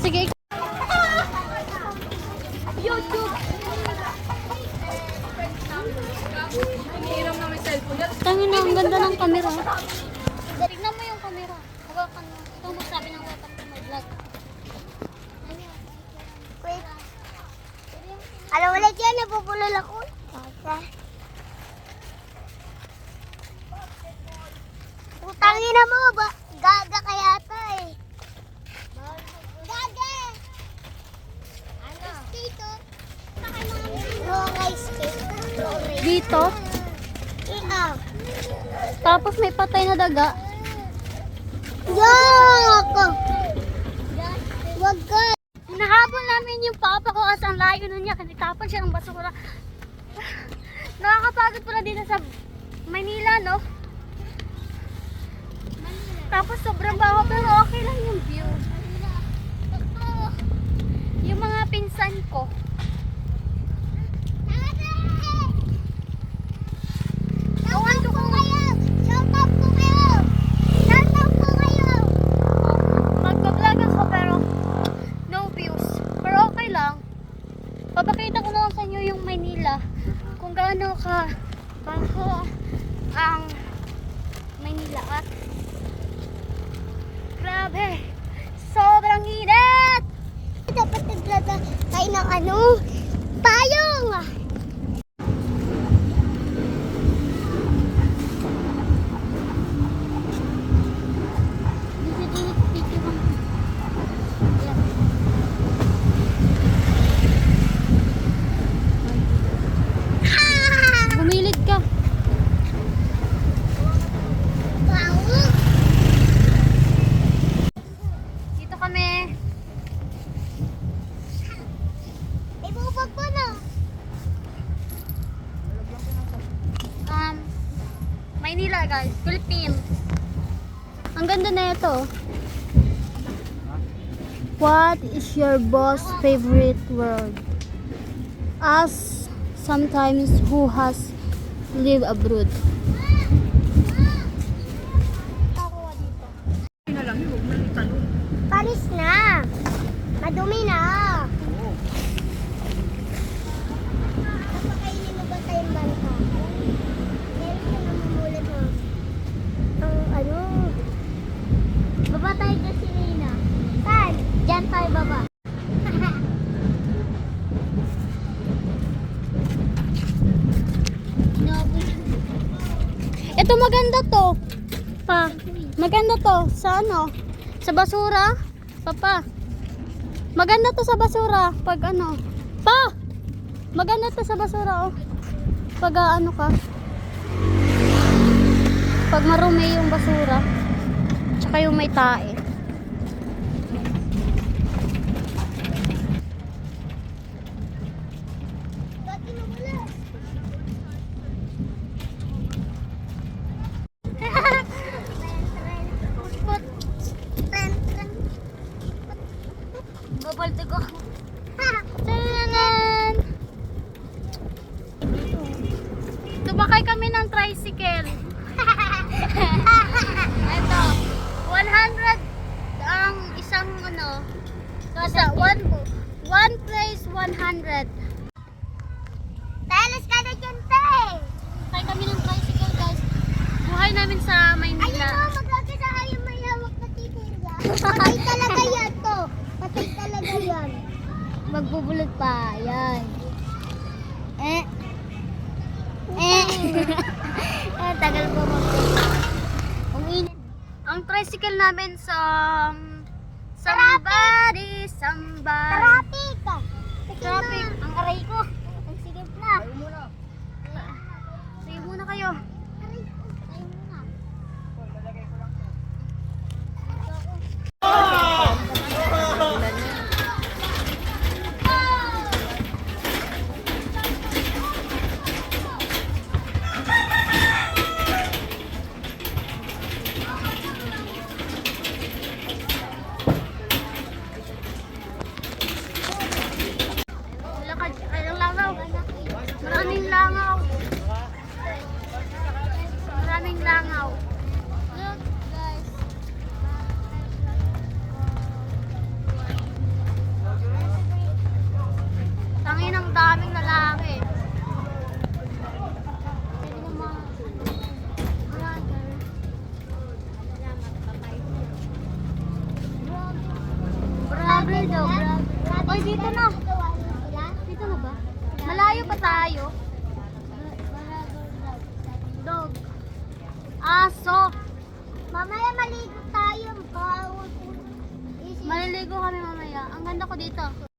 sige. YouTube. Tangin na, ang ganda ng camera. Tignan mo yung camera. Hawakan mo. Ito magsabi ng hawakan mo mag-vlog. Wait. Alam mo ulit yan, napupulol ako. Okay. Putangin na mo, gaga kaya ata eh. Gaga! Ano? Dito. Skate. Dito. Ikaw. Tapos may patay na daga. Yak! Wag ka. Hinahabol namin yung papa ko kasi ang layo na niya. Kanitapan siya ng basura. Nakakapagod pala dito sa Manila, no? Tapos sobrang baho pero okay lang yung view. Yung mga pinsan ko. Magbablog ako pero no views. Pero okay lang. Papakita ko na lang sa inyo yung Maynila. Kung gaano ka baho ang Maynila at grabe. Sobrang init! Dapat naglaga tayo ng ano? Payong! Bumilid ka. Dito kami. Ibubag mo na. Maynila guys, Philippines. Ang ganda na ito. What is your boss favorite word? Ask sometimes who has lived abroad. Panis na. Madumi na. Napakainin mo ba tayong bangka? Meron ka namumulat mo. Ang ano? Baba tayo dyan si Nina. Saan? Diyan tayo baba. Ito maganda to. Pa, maganda to sa ano? Sa basura. Papa. Maganda to sa basura pag ano. Pa. Maganda to sa basura oh. Pag ano ka. Pag marumi yung basura. Tsaka yung may tae. Ba't kinumulat? Babalte ko. Tananan! Tumakay kami ng tricycle. Ito. 100 ang isang ano. Sa one place 100. Talas ka na dyan, tay! Sakay kami ng tricycle guys. Buhay namin sa Ayun Maynila. mo, magkakasahay yung may hawak na titirya. Patay talaga yan to. Patay talaga yan. Magbubulot pa. Yan. Eh. Tagal po Ang init. Ang tricycle namin sa somebody. Traffic! Traffic. Ang aray ko. Ang sigip na. Sige muna kayo. Tayo muna. Maraming langaw. Rubber dog. Oy, dito na. Dito na ba? Malayo pa tayo. Dog. Aso. Mamaya maligo tayo. Maliligo kami mamaya. Ang ganda ko dito.